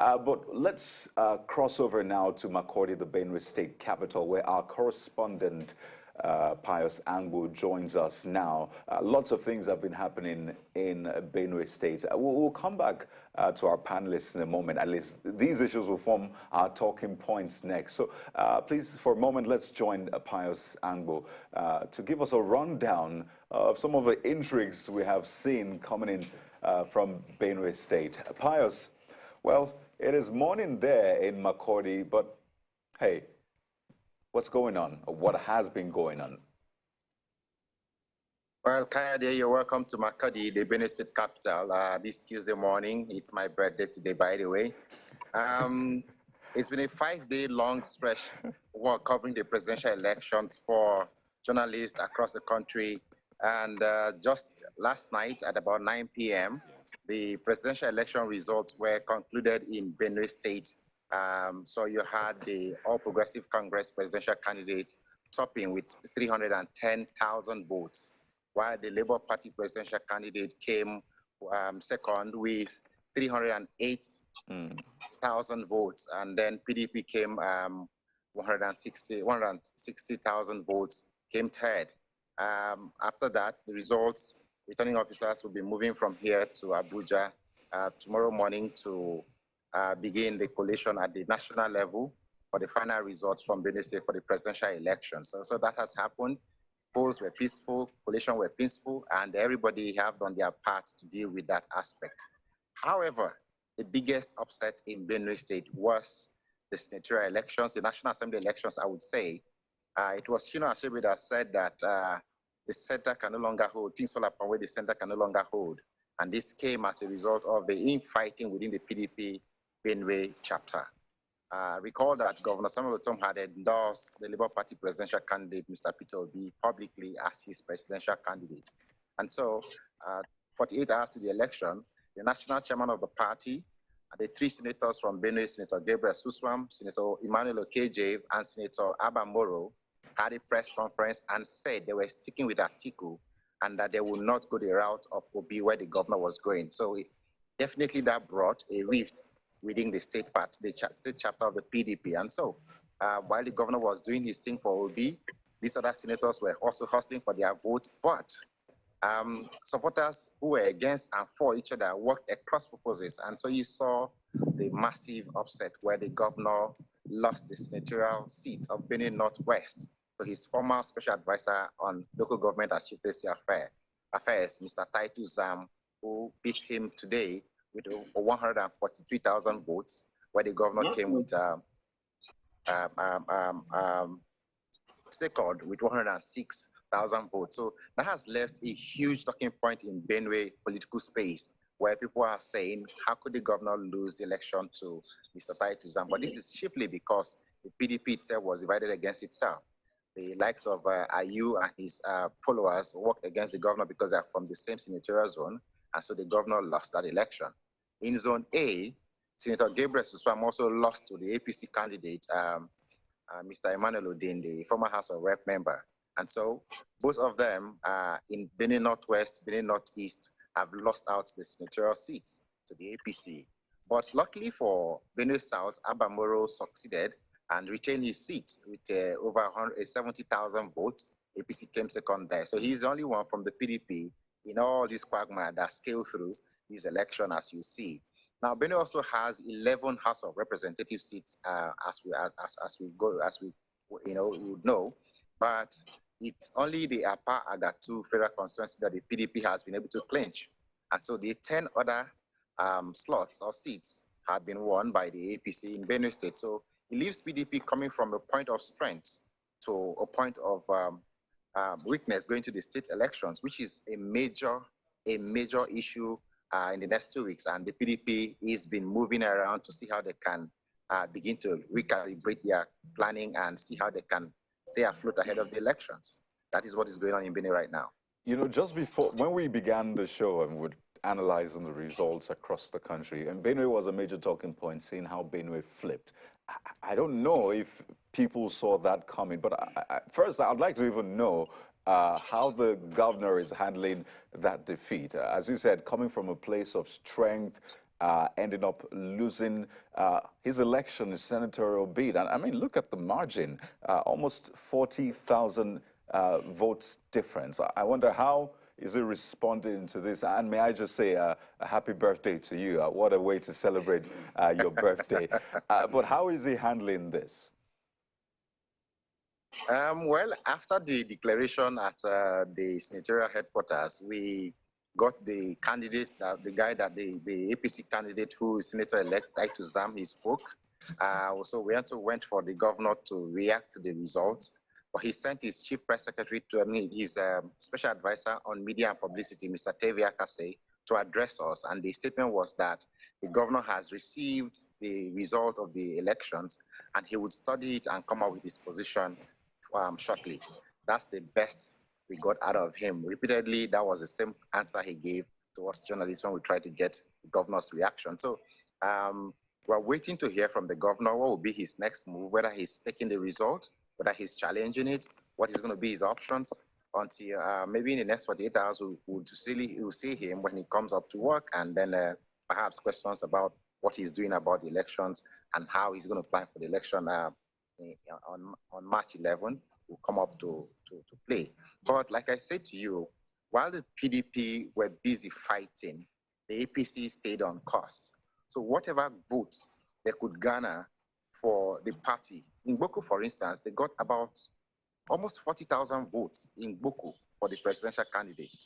But let's cross over now to Makurdi, the Benue State capital, where our correspondent Pius Angbu joins us now. Lots of things have been happening in Benue State. We'll come back to our panelists in a moment. At least these issues will form our talking points next. So please, for a moment, let's join Pius Angbu to give us a rundown of some of the intrigues we have seen coming in from Benue State. Pius, well, it is morning there in Makurdi, but hey, what's going on, or what has been going on? Well, Kayode, you're welcome to Makurdi, the Benue State capital, this Tuesday morning. It's my birthday today, by the way. It's been a 5-day long stretch work covering the presidential elections for journalists across the country. And just last night at about 9 p.m., the presidential election results were concluded in Benue State. So you had the All Progressive Congress presidential candidate topping with 310,000 votes, while the Labour Party presidential candidate came second with 308,000 votes, and then PDP came 160,000 votes, came third. After that, the results, returning officers will be moving from here to Abuja tomorrow morning to begin the collation at the national level for the final results from Benue State for the presidential elections. So that has happened. Polls were peaceful, collation were peaceful, and everybody have done their part to deal with that aspect. However, the biggest upset in Benue State was the senatorial elections, the National Assembly elections, I would say. It was Shino Achebe that said that the center can no longer hold, things fall upon where the center can no longer hold. And this came as a result of the infighting within the PDP Benue chapter. Recall that Governor Samuel Ortom had endorsed the Labour Party presidential candidate, Mr. Peter Obi, publicly as his presidential candidate. And so, 48 hours to the election, the national chairman of the party, the 3 senators from Benue, Senator Gabriel Suswam, Senator Emmanuel Okeje, and Senator Abba Moro, had a press conference and said they were sticking with Atiku and that they would not go the route of Obi where the governor was going. So definitely that brought a rift within the state part, the state chapter of the PDP. And so while the governor was doing his thing for Obi, these other senators were also hustling for their votes, but supporters who were against and for each other worked across purposes. And so you saw the massive upset where the governor lost the senatorial seat of Benue Northwest to his former special advisor on local government and chieftaincy affairs, Mr. Titus Zam, who beat him today with 143,000 votes, where the governor came with second with 106,000 votes. So that has left a huge talking point in Benue political space, where people are saying, how could the governor lose the election to Mr. Titus Zam? But this is chiefly because the PDP itself was divided against itself. The likes of Ayu and his followers worked against the governor because they are from the same senatorial zone, and so the governor lost that election. In Zone A, Senator Gabriel Suswam also lost to the APC candidate, Mr. Emmanuel Odin, the former House of Rep member. And so both of them in Benue Northwest, Benue Northeast have lost out the senatorial seats to the APC. But luckily for Benue South, Abba Moro succeeded and retained his seat with over 70,000 votes. APC came second there. So he's the only one from the PDP in all this quagmire that scaled through this election, as you see. Now, Benue also has 11 House of Representative seats, as we would know, but it's only the Apa Agatu federal constituency that the PDP has been able to clinch. And so the 10 other slots or seats have been won by the APC in Benue State. So it leaves PDP coming from a point of strength to a point of weakness going to the state elections, which is a major issue in the next 2 weeks. And the PDP has been moving around to see how they can begin to recalibrate their planning and see how they can stay afloat ahead of the elections. That is what is going on in Benue right now. You know, just before, when we began the show and would analyzing the results across the country, and Benue was a major talking point, seeing how Benue flipped. I don't know if people saw that coming, but first I'd like to even know how the governor is handling that defeat. As you said, coming from a place of strength, ending up losing his election, his senatorial bid. And I mean, look at the margin, almost 40,000 votes difference. I wonder how is he responding to this? And may I just say a happy birthday to you. What a way to celebrate your birthday. But how is he handling this? Well, after the declaration at the senatorial headquarters, we got the candidates, the guy that the APC candidate who is senator-elect, to Zam, he spoke. So we also went for the governor to react to the results. But he sent his chief press secretary to his special advisor on media and publicity, Mr. Tevia Kase, to address us. And the statement was that the governor has received the result of the elections and he would study it and come up with his position shortly. That's the best we got out of him. Repeatedly, that was the same answer he gave to us journalists when we tried to get the governor's reaction. So we're waiting to hear from the governor what will be his next move, whether he's taking the result, whether he's challenging it, what is going to be his options until maybe in the next 48 hours we'll see him when he comes up to work, and then perhaps questions about what he's doing about the elections and how he's going to plan for the election on March 11th will come up to play. But like I said to you, while the PDP were busy fighting, the APC stayed on course. So whatever votes they could garner for the party, in Boko, for instance, they got about almost 40,000 votes in Boko for the presidential candidate,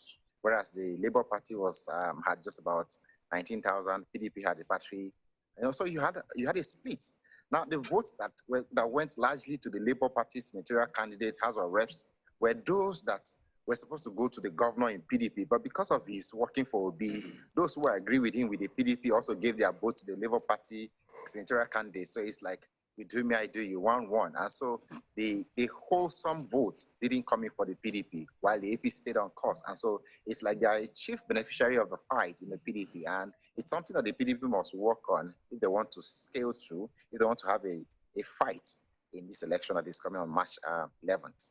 whereas the Labour Party was had just about 19,000. PDP had a battery, and also you had a split. Now, the votes that went largely to the Labour Party senatorial candidates, House of Reps, were those that were supposed to go to the governor in PDP. But because of his working for Obi, those who agree with him with the PDP also gave their vote to the Labour Party senatorial candidate. So it's like, you do me, I do you, 1-1. And so the wholesome vote didn't come in for the PDP, while the AP stayed on course. And so it's like they are a chief beneficiary of the fight in the PDP. And it's something that the PDP must work on if they want to scale through, if they want to have a fight in this election that is coming on March 11th.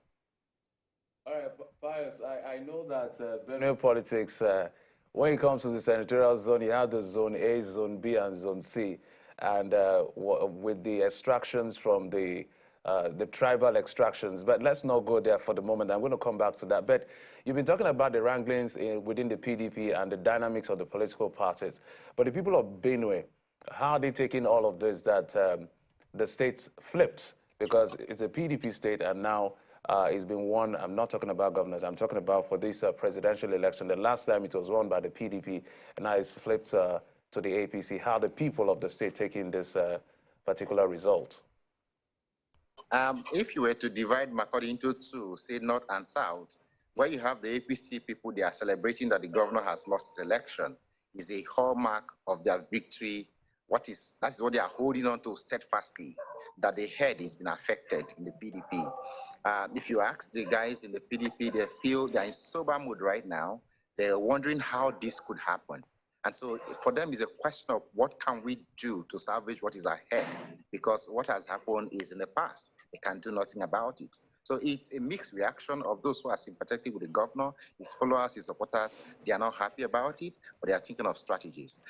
All right, Pius, I know that Benue politics, when it comes to the senatorial zone, you have the Zone A, Zone B, and Zone C. And with the extractions from the tribal extractions. But let's not go there for the moment. I'm going to come back to that. But you've been talking about the wranglings within the PDP and the dynamics of the political parties. But the people of Benue, how are they taking all of this that the states flipped? Because it's a PDP state, and now it's been won. I'm not talking about governors. I'm talking about for this presidential election. The last time it was won by the PDP, and now it's flipped to the APC. How the people of the state taking this particular result? If you were to divide Makurdi into two, say north and south, where you have the APC people, they are celebrating that the governor has lost his election, is a hallmark of their victory. That's what they are holding on to steadfastly, that the head has been affected in the PDP. If you ask the guys in the PDP, they feel they're in sober mood right now. They're wondering how this could happen. And so for them, it's a question of what can we do to salvage what is ahead? Because what has happened is in the past. They can do nothing about it. So it's a mixed reaction of those who are sympathetic with the governor, his followers, his supporters. They are not happy about it, but they are thinking of strategies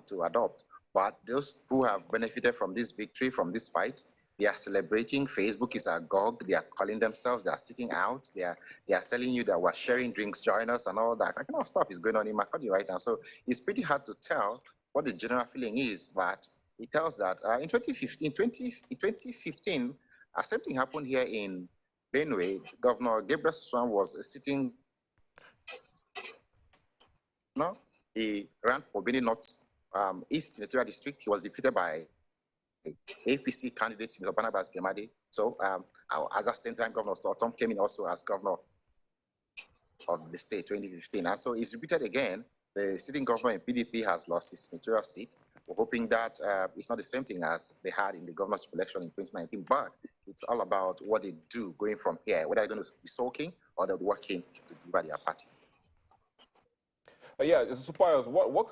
to adopt. But those who have benefited from this victory, from this fight, they are celebrating. Facebook is agog. They are calling themselves. They are sitting out. They are telling you that we're sharing drinks, join us, and all that. That kind of stuff is going on in Makurdi right now. So it's pretty hard to tell what the general feeling is. But it tells that in 2015, same thing happened here in Benue. Governor Gabriel Swan was sitting. No, he ran for Benue North East Senatorial District. He was defeated by APC candidate in Barnabas Gemade. So as a same time, Governor Ortom came in also as governor of the state 2015. And so it's repeated again. The sitting governor in PDP has lost his senatorial seat. We're hoping that it's not the same thing as they had in the governorship election in 2019, but it's all about what they do going from here, whether they're going to be sulking or they're working to deliver their party. Yeah, so Pius, what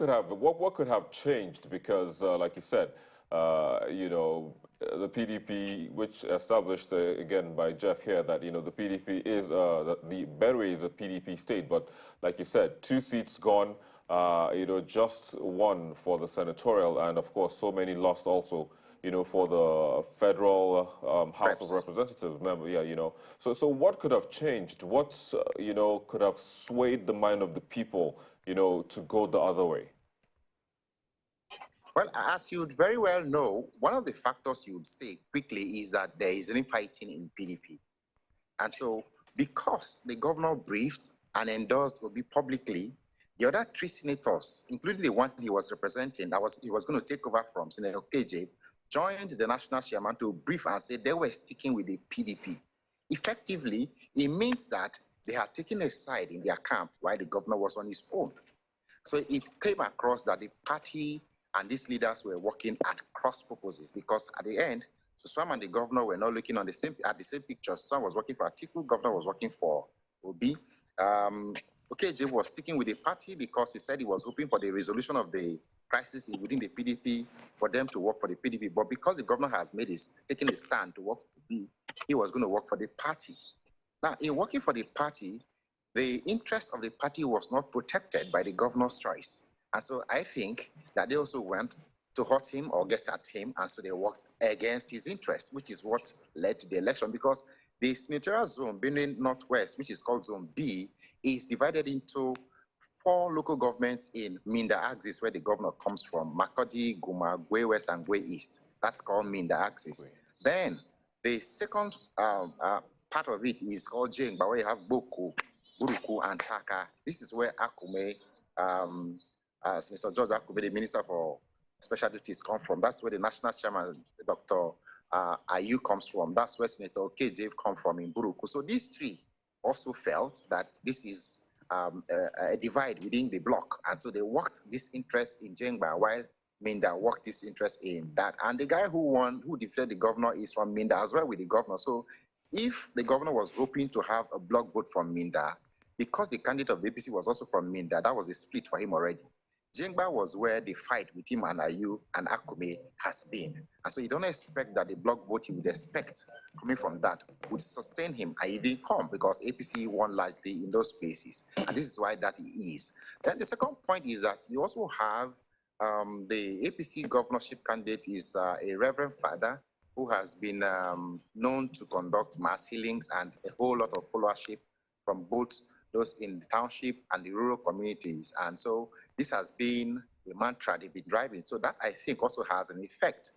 could have changed? Because, like you said, you know, the PDP, which established again by Jeff here that the PDP is the Benue is a PDP state, but like you said, 2 seats gone. just won for the Senatorial, and of course, so many lost also, for the federal House of Representatives. Remember, yeah, So what could have changed? What, could have swayed the mind of the people, to go the other way? Well, as you'd very well know, one of the factors you would say quickly is that there is infighting in PDP. And so, because the governor briefed and endorsed Obi publicly, the other three senators, including the one he was representing, he was going to take over from, Senator KJ, joined the national chairman to brief and say they were sticking with the PDP. Effectively, it means that they had taken a side in their camp while the governor was on his own. So it came across that the party and these leaders were working at cross purposes, because at the end, Suswam and the governor were not looking at the same picture. Suswam was working for Atiku, governor was working for Obi. Okeje was sticking with the party because he said he was hoping for the resolution of the crisis within the PDP for them to work for the PDP. But because the governor had taken a stand to work for Obi, he was going to work for the party. Now, in working for the party, the interest of the party was not protected by the governor's choice. And so I think that they also went to hurt him or get at him, and so they worked against his interests, which is what led to the election, because the senatorial zone, Benue Northwest, which is called Zone B, is divided into 4 local governments in Minda axis, where the governor comes from: Makodi, Guma, Gwe West, and Gwe East. That's called Minda axis. Then the second part of it is called Jengba, where you have Boko, Buruku, and Taka. This is where Akume, Senator George Akume, the Minister for Special Duties, come from. That's where the National Chairman, Dr. Ayu, comes from. That's where Senator KJ comes from in Buruku. So these three also felt that this is a divide within the bloc. And so they worked this interest in Jengba, while Minda worked this interest in that. And the guy who defeated the governor is from Minda as well with the governor. So if the governor was hoping to have a bloc vote from Minda, because the candidate of the APC was also from Minda, that was a split for him already. Jengba was where the fight with him and Ayu and Akume has been. And so you don't expect that the bloc vote you would expect coming from that would sustain him. And he didn't come because APC won largely in those spaces. And this is why that he is. Then the second point is that you also have the APC governorship candidate is a reverend father who has been known to conduct mass healings and a whole lot of followership from both those in the township and the rural communities. And so this has been the mantra they've been driving. So that, I think, also has an effect.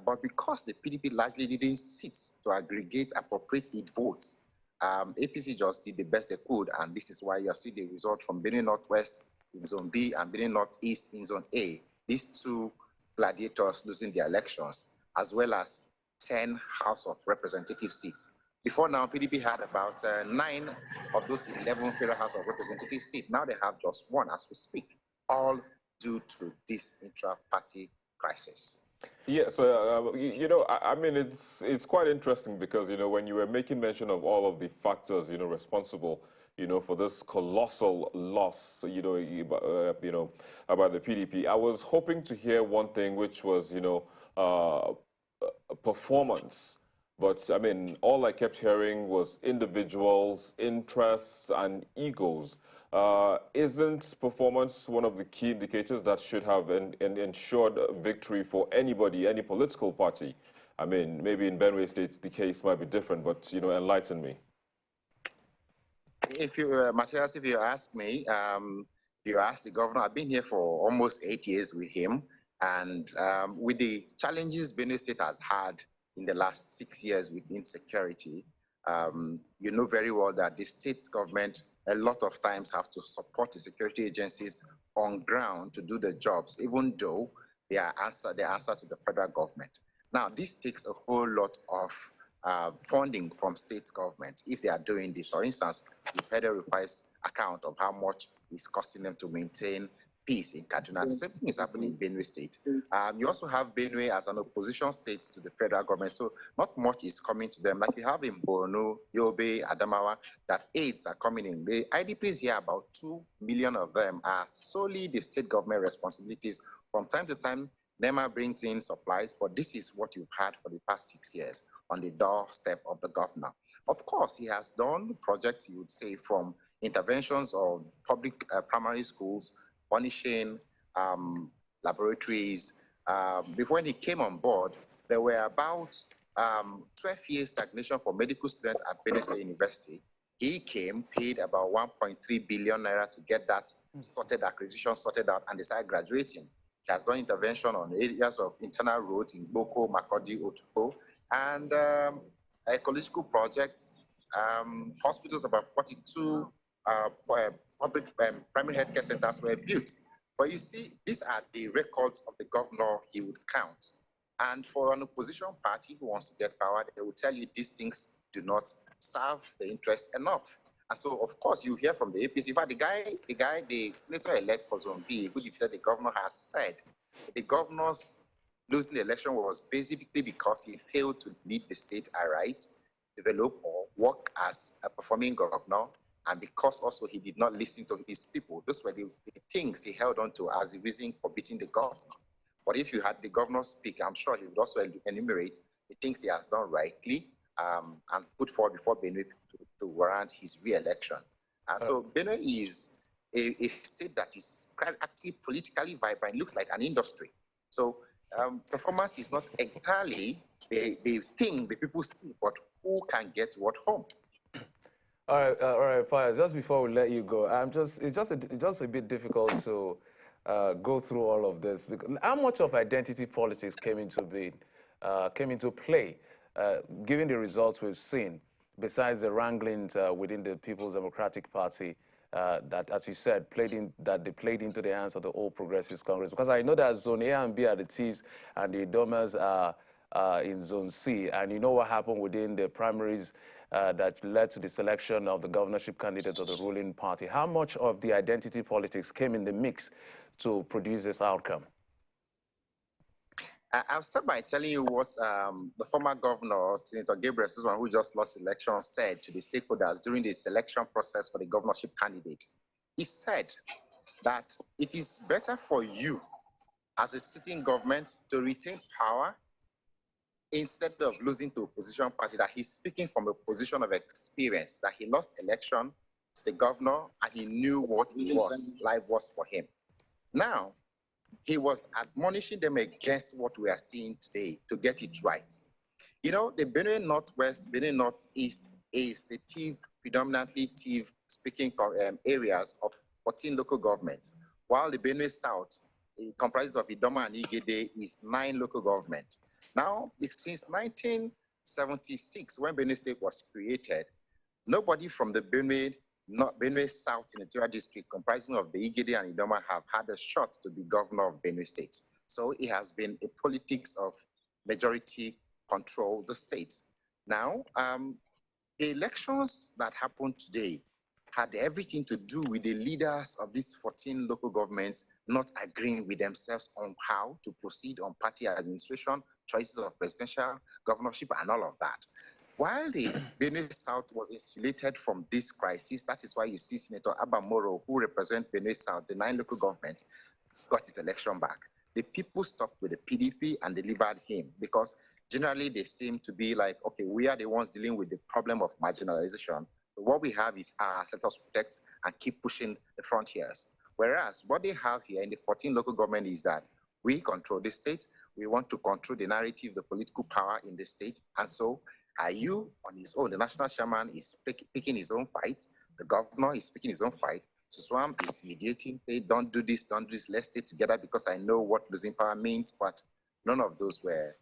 But because the PDP largely didn't sit to aggregate appropriate votes, APC just did the best they could. And this is why you see the result from Benue Northwest in Zone B and Benue Northeast in Zone A. These two gladiators losing their elections, as well as 10 House of Representative seats. Before now, PDP had about 9 of those 11 federal House of Representative seats. Now they have just 1 as we speak, all due to this intra-party crisis. Yeah, so, I mean, it's quite interesting because, when you were making mention of all of the factors, responsible, for this colossal loss, about the PDP, I was hoping to hear one thing, which was, performance. But, I mean, all I kept hearing was individuals, interests, and egos. Isn't performance one of the key indicators that should have ensured victory for anybody, any political party? I mean, maybe in Benue State, the case might be different, but, enlighten me. If you, Matthias, if you ask me, if you ask the governor, I've been here for almost 8 years with him. And with the challenges Benue State has had in the last 6 years with insecurity, you know very well that the state government a lot of times have to support the security agencies on ground to do the jobs, even though they answer to the federal government. Now, this takes a whole lot of funding from state government if they are doing this. For instance, the Federal Refine's account of how much it's costing them to maintain peace in Kaduna. The same thing is happening in Benue State. You also have Benue as an opposition state to the federal government, so not much is coming to them. Like you have in Borno, Yobe, Adamawa, that aids are coming in. The IDPs here, about 2 million of them, are solely the state government responsibilities. From time to time, NEMA brings in supplies, but this is what you've had for the past 6 years on the doorstep of the governor. Of course, he has done projects, you would say, from interventions of public primary schools punishing laboratories. Before when he came on board, there were about 12 years stagnation for medical students at Benue State University. He came, paid about 1.3 billion naira to get that sorted, accreditation sorted out, and decided graduating. He has done intervention on areas of internal roads in Boko, Makodi, Otuko, and ecological projects, hospitals, about 42 public primary healthcare centers were built. But you see, these are the records of the governor he would count. And for an opposition party who wants to get power, they will tell you these things do not serve the interest enough. And so, of course, you hear from the APC. In fact, the senator-elect for Zone B, who defeated the governor, has said the governor's losing the election was basically because he failed to lead the state aright, develop or work as a performing governor, and because also he did not listen to his people. Those were the things he held on to as the reason for beating the governor. But if you had the governor speak, I'm sure he would also enumerate the things he has done rightly and put forward before Benue to warrant his re-election. So Benue is a state that is actually politically vibrant. It looks like an industry. So performance is not entirely the thing the people see, but who can get what home. All right, Pius, just before we let you go, it's just a bit difficult to go through all of this. Because how much of identity politics came into play, given the results we've seen, besides the wranglings within the People's Democratic Party that, as you said, they played into the hands of the All Progressives Congress? Because I know that Zone A and B are the thieves, and the Idomas are in Zone C, and you know what happened within the primaries that led to the selection of the governorship candidate of the ruling party. How much of the identity politics came in the mix to produce this outcome? I'll start by telling you what the former governor, Senator Gabriel Susan, who just lost the election, said to the stakeholders during the selection process for the governorship candidate. He said that it is better for you as a sitting government to retain power instead of losing to opposition party, that he's speaking from a position of experience, that he lost election to the governor and he knew what life was for him. Now, he was admonishing them against what we are seeing today to get it right. You know, the Benue Northwest, Benue Northeast is the predominantly speaking areas of 14 local governments, while the Benue South comprises of Idoma and Igede is 9 local governments. Now, since 1976, when Benue State was created, nobody from the Benue South Senatorial District, comprising of the Igede and Idoma, have had a shot to be governor of Benue State. So it has been a politics of majority control the state. Now, the elections that happened today had everything to do with the leaders of these 14 local governments not agreeing with themselves on how to proceed on party administration, choices of presidential, governorship, and all of that. While the Benue South was insulated from this crisis, that is why you see Senator Abba Moro, who represents Benue South, the 9 local government, got his election back. The people stuck with the PDP and delivered him because generally they seem to be like, okay, we are the ones dealing with the problem of marginalization. So what we have is let us protect and keep pushing the frontiers. Whereas what they have here in the 14 local government is that we control the state, we want to control the narrative, the political power in the state, and so are you on his own? The national chairman is picking his own fight, the governor is picking his own fight, Suswam is mediating, hey, don't do this, let's stay together because I know what losing power means, but none of those were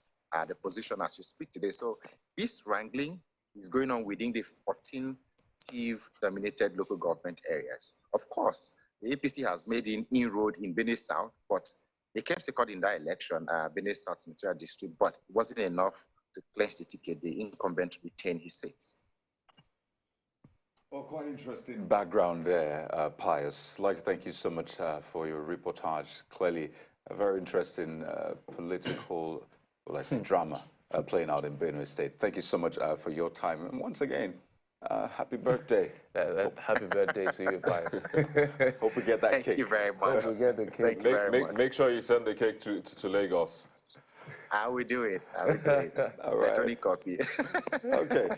the position as you speak today. So this wrangling is going on within the 14 TIV-dominated local government areas. Of course, the APC has made an inroad in Benue South, but they came second in that election, Benue South Senatorial District, but it wasn't enough to clinch the ticket. The incumbent retained his seats. Well, quite interesting background there, Pius. I'd like to thank you so much for your reportage. Clearly, a very interesting political, well, I say drama playing out in Benue State. Thank you so much for your time. And once again, happy birthday. Happy birthday to you, Pius. Hope we get that cake. Thank you very much. Hope we get the cake. Thank you very much. Make sure you send the cake to Lagos. I will do it. I will do it. All right. Electronic copy. Okay.